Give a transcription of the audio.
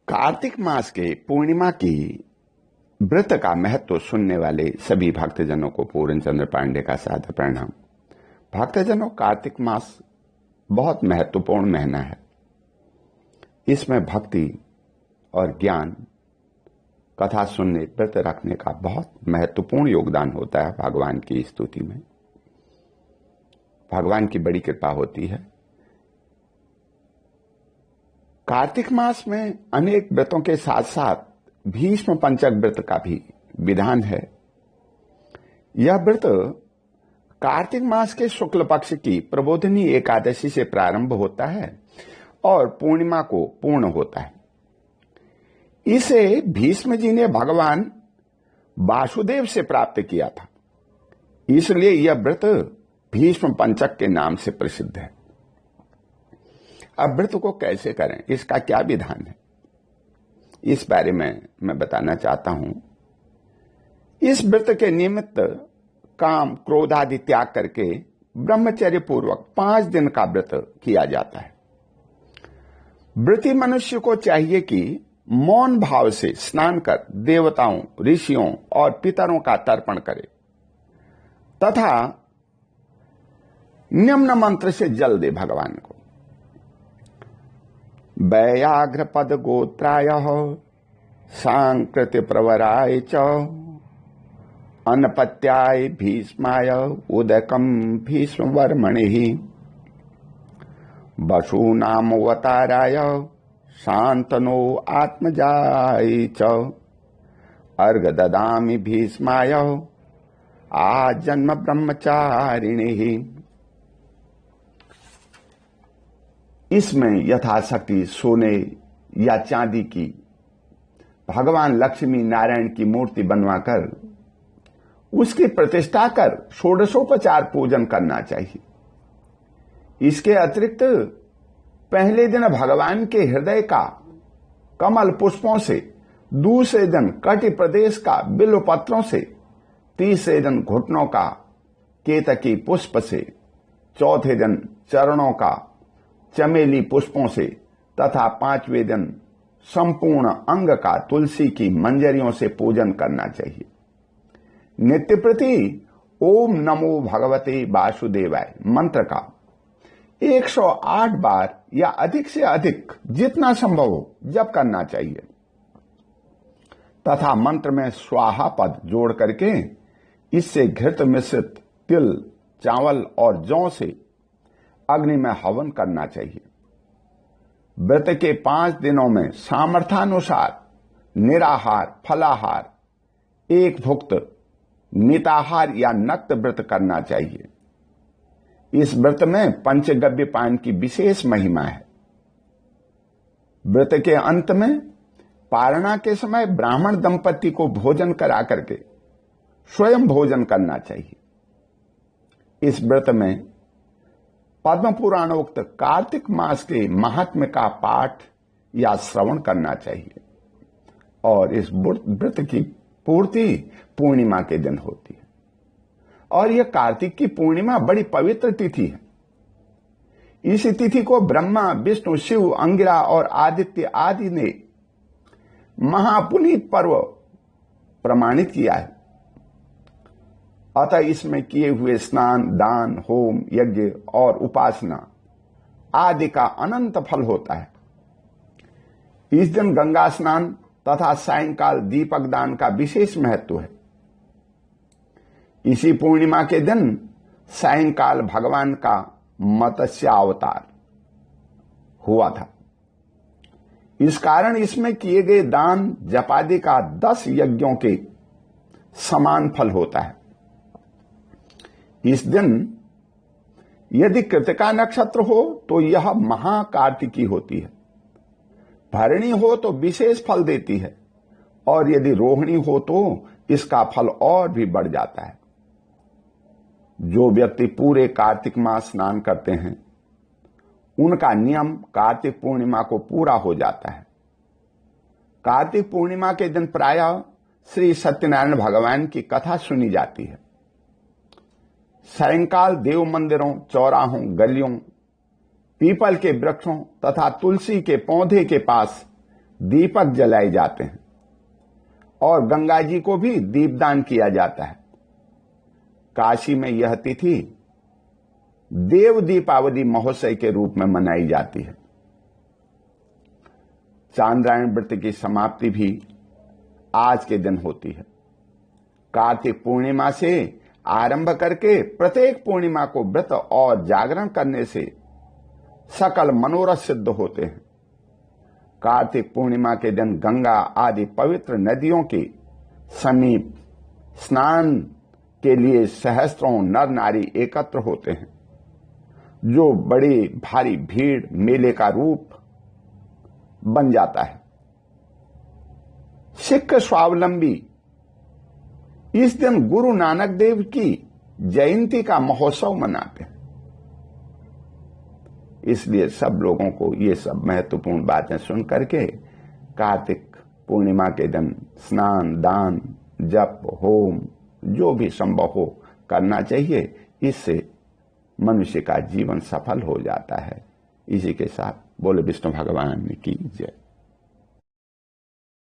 कार्तिक मास के पूर्णिमा की व्रत का महत्व सुनने वाले सभी भक्तजनों को पूर्ण चंद्र पांडे का सादर प्रणाम। भक्तजनों, कार्तिक मास बहुत महत्वपूर्ण महीना है। इसमें भक्ति और ज्ञान, कथा सुनने, व्रत रखने का बहुत महत्वपूर्ण योगदान होता है। भगवान की स्तुति में भगवान की बड़ी कृपा होती है। कार्तिक मास में अनेक व्रतों के साथ साथ भीष्म पंचक व्रत का भी विधान है। यह व्रत कार्तिक मास के शुक्ल पक्ष की प्रबोधिनी एकादशी से प्रारंभ होता है और पूर्णिमा को पूर्ण होता है। इसे भीष्म जी ने भगवान वासुदेव से प्राप्त किया था, इसलिए यह व्रत भीष्म पंचक के नाम से प्रसिद्ध है। अब व्रत को कैसे करें, इसका क्या विधान है, इस बारे में मैं बताना चाहता हूं। इस व्रत के निमित्त काम क्रोध आदि त्याग करके ब्रह्मचर्य पूर्वक 5 दिन का व्रत किया जाता है। व्रती मनुष्य को चाहिए कि मौन भाव से स्नान कर देवताओं, ऋषियों और पितरों का तर्पण करे तथा निम्न मंत्र से जल दे भगवान को। व्याघ्र पद गोत्राय सांकृति प्रवराय च अनपत्याय भीष्माय उदकम भीष्म वर्मणि वसूनामवताराय शांतनो आत्मजाय च अर्घ ददामि भीष्माय आजन्म ब्रह्मचारिणि। इसमें यथाशक्ति सोने या चांदी की भगवान लक्ष्मी नारायण की मूर्ति बनवाकर उसकी प्रतिष्ठा कर षोडशोपचार पूजन करना चाहिए। इसके अतिरिक्त पहले दिन भगवान के हृदय का कमल पुष्पों से, दूसरे दिन कटि प्रदेश का बिल्व पत्रों से, तीसरे दिन घुटनों का केतकी पुष्प से, चौथे दिन चरणों का चमेली पुष्पों से तथा 5वें दिन संपूर्ण अंग का तुलसी की मंजरियों से पूजन करना चाहिए। नित्य प्रति ओम नमो भगवते वासुदेवाय मंत्र का 108 बार या अधिक से अधिक जितना संभव हो जप करना चाहिए तथा मंत्र में स्वाहा पद जोड़ करके इससे घृत मिश्रित तिल, चावल और जौ से अग्नि में हवन करना चाहिए। व्रत के 5 दिनों में सामर्थ्यानुसार निराहार, फलाहार, एक भुक्त, मिताहार या नक्त व्रत करना चाहिए। इस व्रत में पंचगव्य पान की विशेष महिमा है। व्रत के अंत में पारणा के समय ब्राह्मण दंपति को भोजन करा करके स्वयं भोजन करना चाहिए। इस व्रत में पद्म पुराणोक्त कार्तिक मास के महात्म्य का पाठ या श्रवण करना चाहिए और इस व्रत की पूर्ति पूर्णिमा के दिन होती है। और यह कार्तिक की पूर्णिमा बड़ी पवित्र तिथि है। इस तिथि को ब्रह्मा, विष्णु, शिव, अंगिरा और आदित्य आदि ने महापुनीत पर्व प्रमाणित किया है। अतः इसमें किए हुए स्नान, दान, होम, यज्ञ और उपासना आदि का अनंत फल होता है। इस दिन गंगा स्नान तथा सायंकाल दीपक दान का विशेष महत्व है। इसी पूर्णिमा के दिन सायंकाल भगवान का मत्स्य अवतार हुआ था। इस कारण इसमें किए गए दान, जपादि का 10 यज्ञों के समान फल होता है। इस दिन यदि कृतिका नक्षत्र हो तो यह महाकार्तिकी होती है। भरणी हो तो विशेष फल देती है और यदि रोहिणी हो तो इसका फल और भी बढ़ जाता है। जो व्यक्ति पूरे कार्तिक मास स्नान करते हैं उनका नियम कार्तिक पूर्णिमा को पूरा हो जाता है। कार्तिक पूर्णिमा के दिन प्रायः श्री सत्यनारायण भगवान की कथा सुनी जाती है। सायंकाल देव मंदिरों, चौराहों, गलियों, पीपल के वृक्षों तथा तुलसी के पौधे के पास दीपक जलाए जाते हैं और गंगा जी को भी दीपदान किया जाता है। काशी में यह तिथि देव दीपावली महोत्सव के रूप में मनाई जाती है। चांद्रायण व्रत की समाप्ति भी आज के दिन होती है। कार्तिक पूर्णिमा से आरंभ करके प्रत्येक पूर्णिमा को व्रत और जागरण करने से सकल मनोरथ सिद्ध होते हैं। कार्तिक पूर्णिमा के दिन गंगा आदि पवित्र नदियों के समीप स्नान के लिए सहस्त्रों नर नारी एकत्र होते हैं, जो बड़ी भारी भीड़ मेले का रूप बन जाता है। सिख स्वावलंबी इस दिन गुरु नानक देव की जयंती का महोत्सव मनाते हैं। इसलिए सब लोगों को ये सब महत्वपूर्ण बातें सुन करके कार्तिक पूर्णिमा के दिन स्नान, दान, जप, होम जो भी संभव हो करना चाहिए। इससे मनुष्य का जीवन सफल हो जाता है। इसी के साथ बोले विष्णु भगवान की जय।